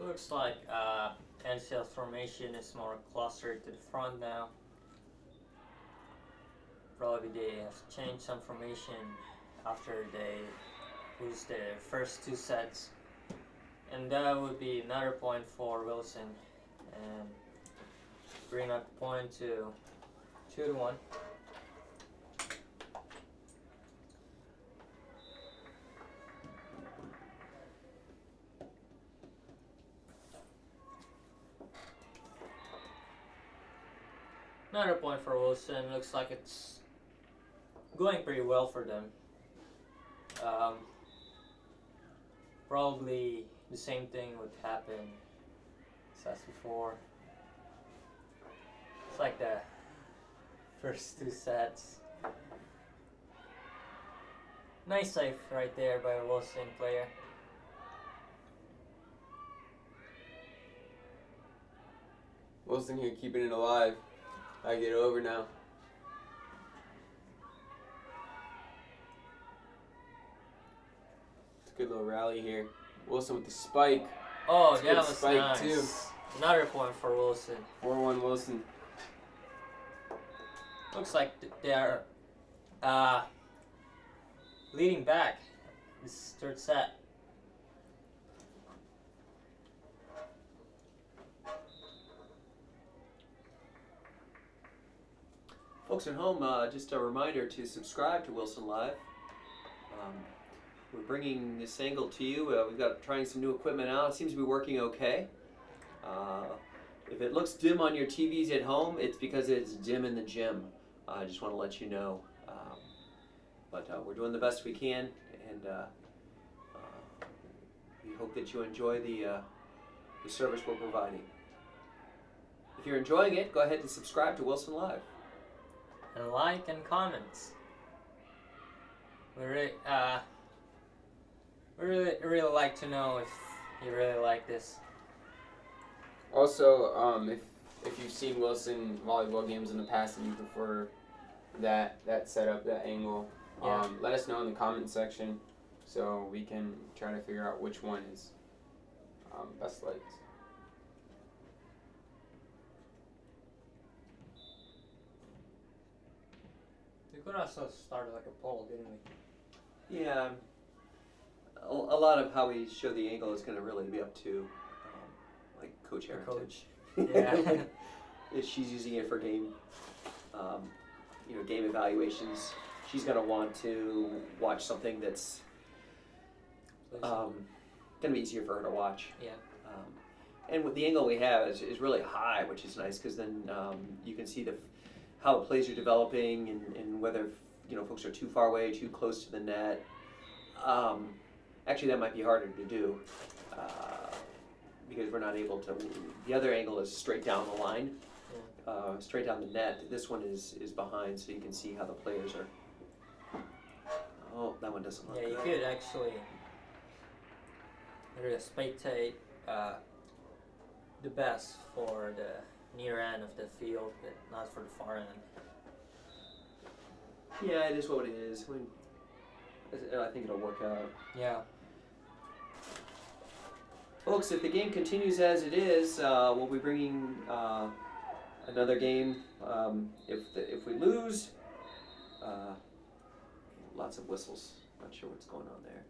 Looks like NCS formation is more clustered to the front now. Probably they have changed some formation after they lose their first two sets. And that would be another point for Wilson and bring up the point to 2-1. Another point for Wilson. Looks like it's going pretty well for them. Probably the same thing would happen as before. It's like the first two sets. Nice save right there by a Wilson player. Wilson here keeping it alive. I get it over now. It's a good little rally here. Wilson with the spike. Oh, It's a that good was spike, nice. too. Another point for Wilson. 4-1 Wilson. Looks like they are leading back this third set. Folks at home, just a reminder to subscribe to Wilson Live. We're bringing this angle to you. We've got trying some new equipment out. It seems to be working okay. If it looks dim on your TVs at home, it's because it's dim in the gym. I just want to let you know. But we're doing the best we can, and we hope that you enjoy the service we're providing. If you're enjoying it, go ahead and subscribe to Wilson Live. And like and comments. We really like to know if you really like this. Also, if you've seen Wilson volleyball games in the past and you prefer that setup, that angle, Yeah. let us know in the comment section so we can try to figure out which one is best liked. We could also start like a poll, didn't we? Yeah, a lot of how we show the angle is going to really be up to like Coach Harrington. Coach. Yeah. If she's using it for game, game evaluations, she's going to want to watch something that's going to be easier for her to watch. Yeah. And with the angle we have is really high, which is nice because then you can see how the plays are developing and whether folks are too far away, too close to the net. Actually, that might be harder to do because we're not able to. The other angle is straight down the line, straight down the net. This one is behind, so you can see how the players are. Oh, that one doesn't look Yeah, you good. could actually spectate the best for the near end of the field, but not for the far end. Yeah, it is what it is. I think it'll work out. Yeah. Folks, if the game continues as it is, we'll be bringing another game. If we lose, lots of whistles. Not sure what's going on there.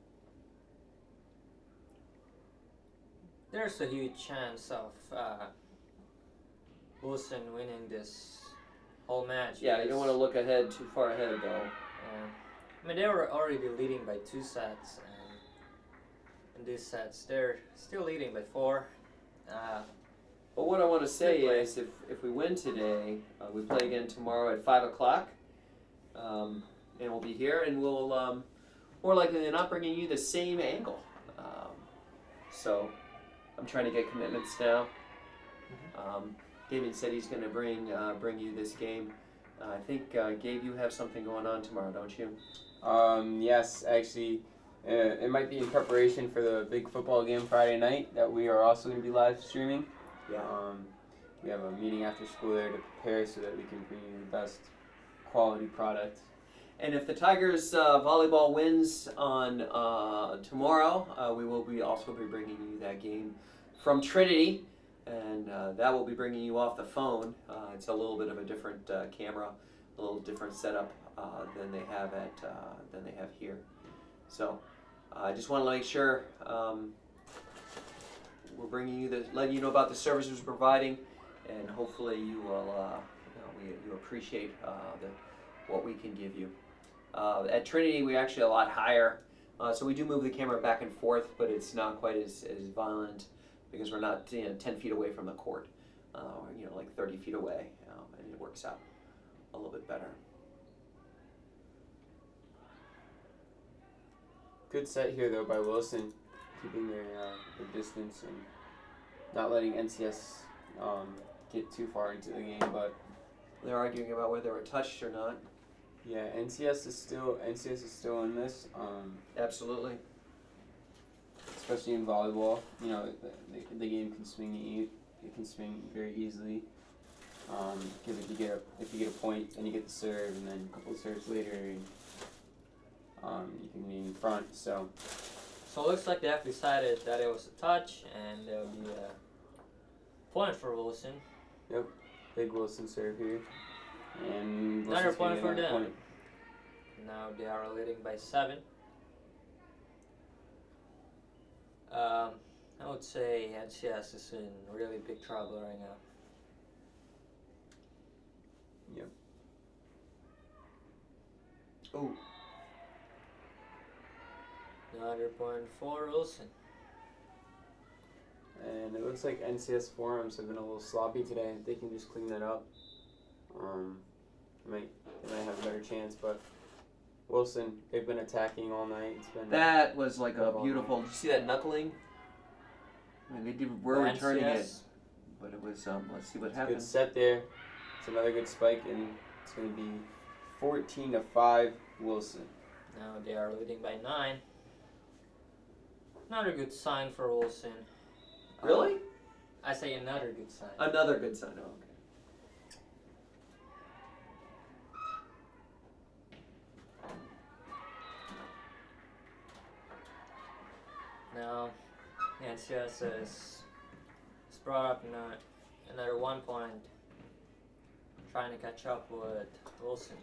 There's a huge chance of Wilson winning this whole match. Yeah, you don't want to look ahead too far ahead, though. I mean, they were already leading by 2 sets, and in these sets they're still leading by 4. But what I want to say Good play. is, if we win today, we play again tomorrow at 5 o'clock, and we'll be here, and we'll more likely than not bringing you the same angle. So I'm trying to get commitments now. David said he's going to bring you this game. I think Gabe, you have something going on tomorrow, don't you? Yes, actually, it might be in preparation for the big football game Friday night that we are also going to be live streaming. Yeah. We have a meeting after school there to prepare so that we can bring you the best quality product. And if the Tigers volleyball wins on tomorrow, we will also be bringing you that game from Trinity, and that will be bringing you off the phone. It's a little bit of a different camera, a little different setup than they have here. So I just want to make sure we're bringing you letting you know about the services we're providing, and hopefully you will you appreciate what we can give you. At Trinity, we're actually a lot higher, so we do move the camera back and forth, but it's not quite as violent because we're not 10 feet away from the court. We're like 30 feet away, and we're works out a little bit better. Good set here though by Wilson, keeping their distance and not letting NCS get too far into the game. But they're arguing about whether they were touched or not. yeah, NCS is still in this. Absolutely. Especially in volleyball, you know, the game can swing. It can swing very easily. Because if you get a point, then you get the serve, and then a couple of serves later, you can be in front. So So it looks like they have decided that it was a touch, and there'll be a point for Wilson. big Wilson serve here, and Another Wilson's point getting for another them. point. Now they are leading by 7. I would say NCS is in really big trouble right now. Ooh. Another point for Wilson. And it looks like NCS forums have been a little sloppy today. If they can just clean that up, they might have a better chance. But Wilson, they've been attacking all night. It's been That was like a beautiful. Did you see that knuckling? I mean, were returning it, NCS. but it was. Let's see what Good happens. set there. It's another good spike, and it's going to be 14-5 Wilson. Now they are leading by 9. Another good sign for Wilson. Really? I say another good sign. Another good sign. Oh, okay. Now, NCS is brought up another 1 point, trying to catch up with Wilson.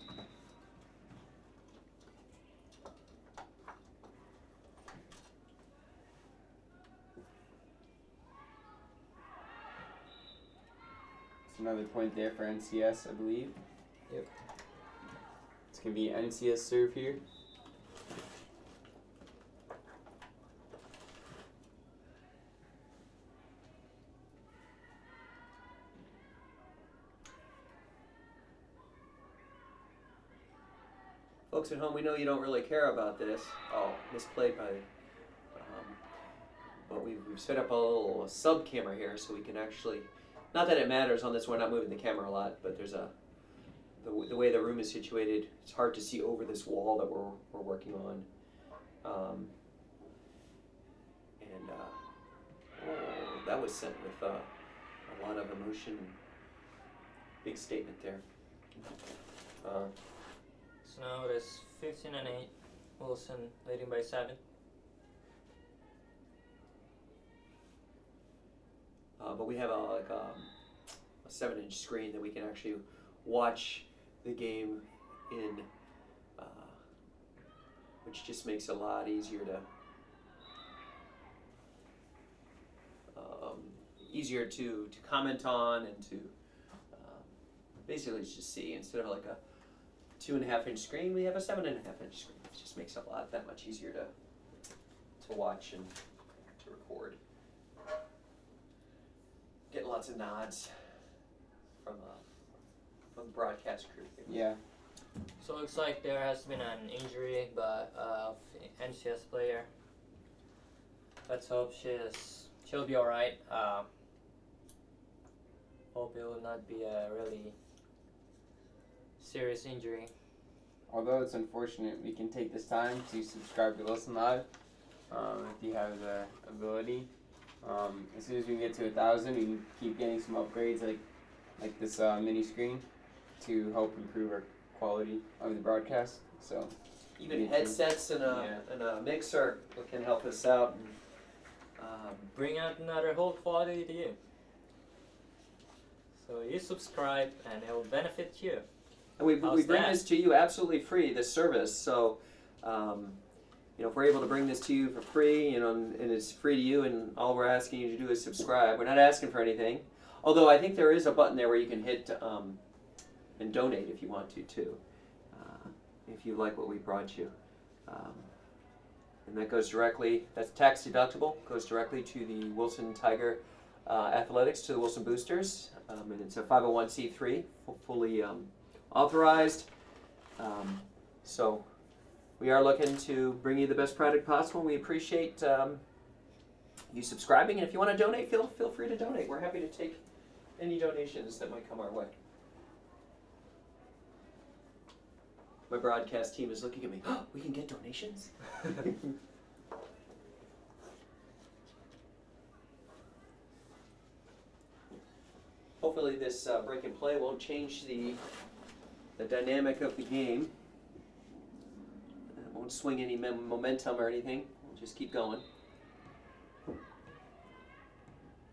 It's another point there for NCS, I believe. Yep. It's going to be NCS serve here. Folks at home, we know you don't really care about this. Oh, misplayed by. But we've set up a little sub camera here so we can actually. Not that it matters on this one. We're not moving the camera a lot, but there's the way the room is situated. It's hard to see over this wall that we're working on. That was sent with a lot of emotion. Big statement there. So now it is 15-8. Wilson leading by 7. But we have a 7-inch screen that we can actually watch the game in, which just makes it a lot easier to comment on and to basically just see. Instead of like a 2.5-inch screen, we have a 7.5-inch screen. It just makes it that much easier to watch and to record. Getting lots of nods from the broadcast crew here. Yeah. So it looks like there has been an injury of NCS player. Let's hope she'll be alright. Hope it will not be a really serious injury. Although it's unfortunate, we can take this time to subscribe to Wilson Live if you have the ability. As soon as we get to 1,000, we can keep getting some upgrades like this mini screen to help improve our quality of the broadcast. So even headsets and a mixer can help us out. Bring out another whole quality to you. So you subscribe and it will benefit you. And we bring this to you absolutely free, this service. So, if we're able to bring this to you for free, and it's free to you, and all we're asking you to do is subscribe. We're not asking for anything. Although I think there is a button there where you can hit and donate if you want to too, if you like what we brought you. And that goes directly, that's tax deductible, goes directly to the Wilson Tiger Athletics, to the Wilson Boosters. and it's a 501c3, fully authorized. So we are looking to bring you the best product possible. We appreciate you subscribing, and if you want to donate, feel free to donate. We're happy to take any donations that might come our way. My broadcast team is looking at me. Oh, we can get donations? Hopefully this break and play won't change the dynamic of the game. It won't swing any momentum or anything. We'll just keep going.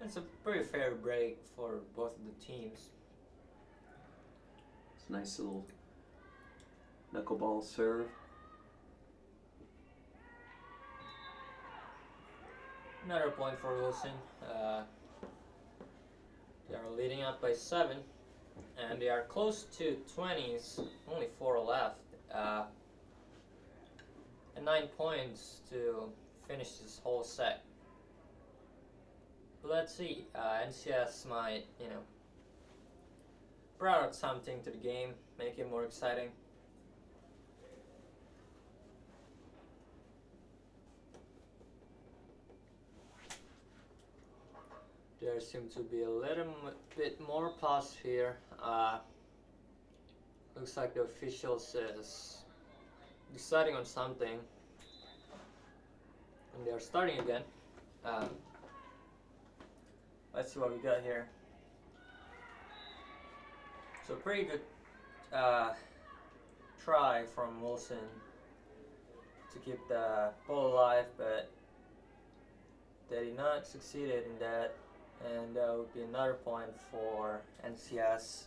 It's a pretty fair break for both of the teams. It's a nice little knuckleball serve. Another point for Wilson. They are leading up by 7, and they are close to 20s. Only 4 left, and 9 points to finish this whole set. But let's see. NCS might, bring out something to the game, make it more exciting. There seems to be a little bit more pause here. Looks like the officials is deciding on something, and they are starting again. Let's see what we got here. So pretty good try from Wilson to keep the ball alive, but they did not succeed in that. And that would be another point for NCS.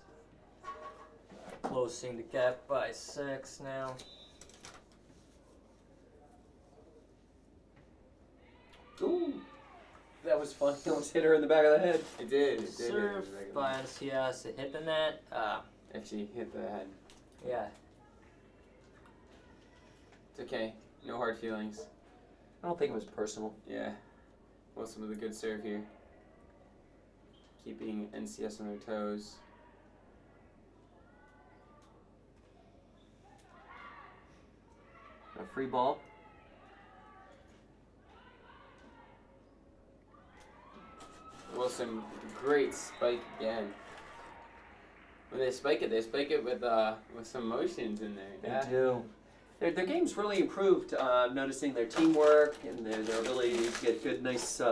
Closing the gap by 6 now. Ooh, that was fun. It almost hit her in the back of the head. It did. Serve by NCS. It hit the net. Actually hit the head. Yeah. It's okay. No hard feelings. I don't think it was personal. Yeah. Wilson with a good serve here. Keeping NCS on their toes. A free ball. Wilson, great spike again. When they spike it with some motions in there. They do. Their game's really improved. Noticing their teamwork and their ability to get good, nice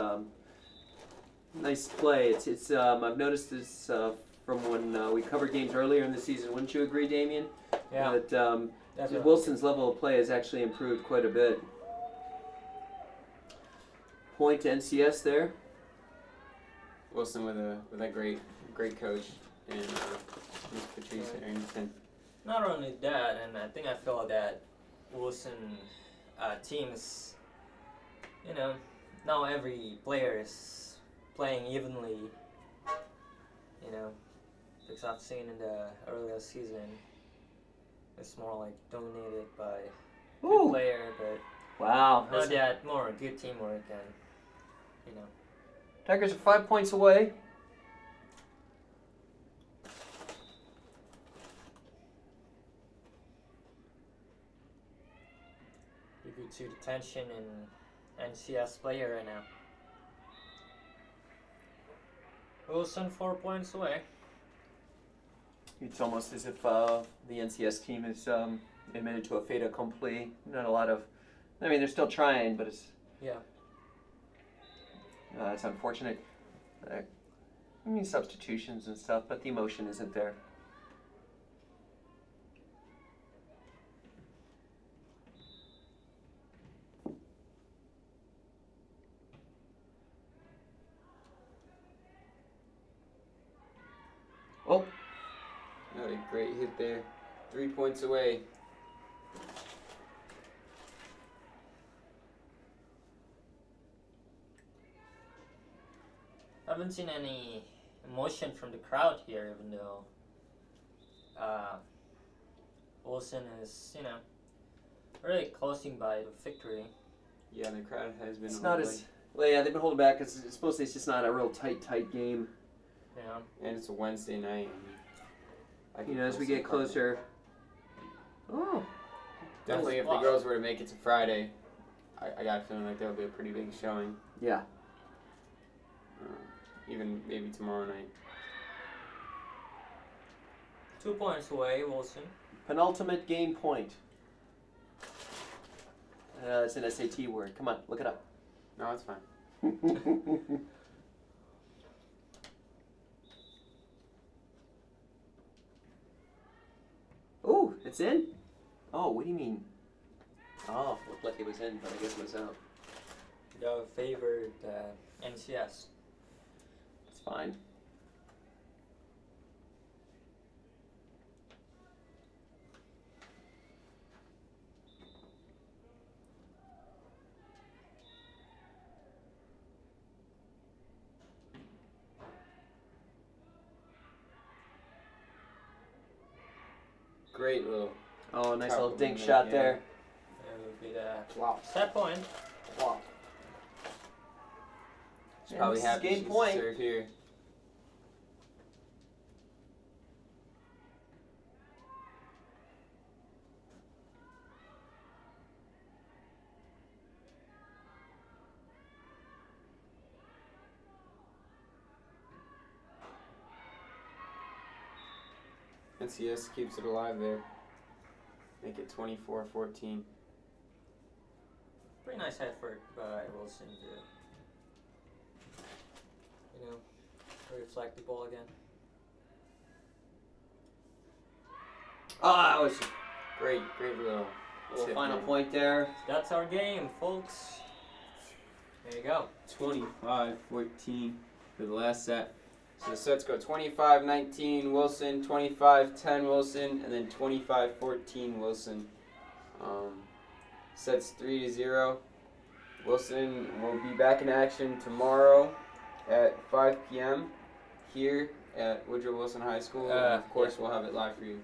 play. It's I've noticed this from when we covered games earlier in the season. Wouldn't you agree, Damien? Yeah. That Wilson's level of play has actually improved quite a bit. Point to NCS there. Wilson with a great coach and Miss Patrice Arrington. Not only that, and I think I feel that Wilson teams, now every player is playing evenly. Because I've seen in the earlier season, it's more like dominated by good player, but Wow. not that more good teamwork and Tigers are 5 points away. you could see the tension in NCS player right now. Wilson 4 points away. It's almost as if the NCS team is admitted to a fait accompli. Not a lot of, they're still trying, but it's unfortunate. Substitutions and stuff, but the emotion isn't there. Oh. Another great hit there. 3 points away. I haven't seen any emotion from the crowd here, even though Wilson is, really closing by the victory. Yeah, the crowd has been. It's not as they've been holding back because supposedly it's just not a real tight game. Yeah. And it's a Wednesday night. You know, as we get closer. Oh. Definitely, if the girls were to make it to Friday, I got a feeling like there'll be a pretty big showing. Yeah. Even maybe tomorrow night. 2 points away, Wilson. Penultimate game point. It's an SAT word. Come on, look it up. No, it's fine. Ooh, it's in? Oh, what do you mean? Oh, looked like it was in, but I guess it was out. Your favorite NCS. It's fine. Great little Oh, nice Top little of dink the shot net, there. That would be the flop. set point. Flop. She's And probably this is happy game she's point. served here. NCS keeps it alive there. Make it 24-14. Pretty nice effort by Wilson to, reflect the ball again. Ah, that was Great little little tip final there. point there. That's our game, folks. There you go. 25-14 for the last set. So the sets go 25-19 Wilson, 25-10 Wilson, and then 25-14 Wilson. Sets 3-0. Wilson will be back in action tomorrow at 5 p.m. here at Woodrow Wilson High School. And of course, we'll have it live for you.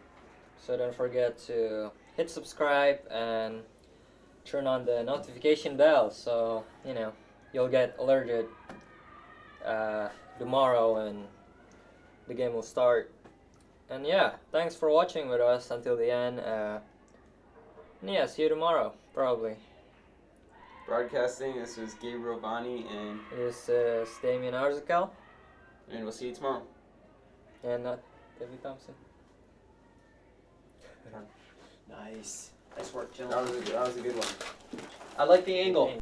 So don't forget to hit subscribe and turn on the notification bell so you'll get alerted tomorrow and the game will start. And yeah, thanks for watching with us until the end. Yeah, see you tomorrow probably. Broadcasting, this was Gabriel Bonney, and This is Damien Arzical we'll see you tomorrow. and Debbie Thompson. Nice. Nice work, That gentlemen. was a good one. I like the angle.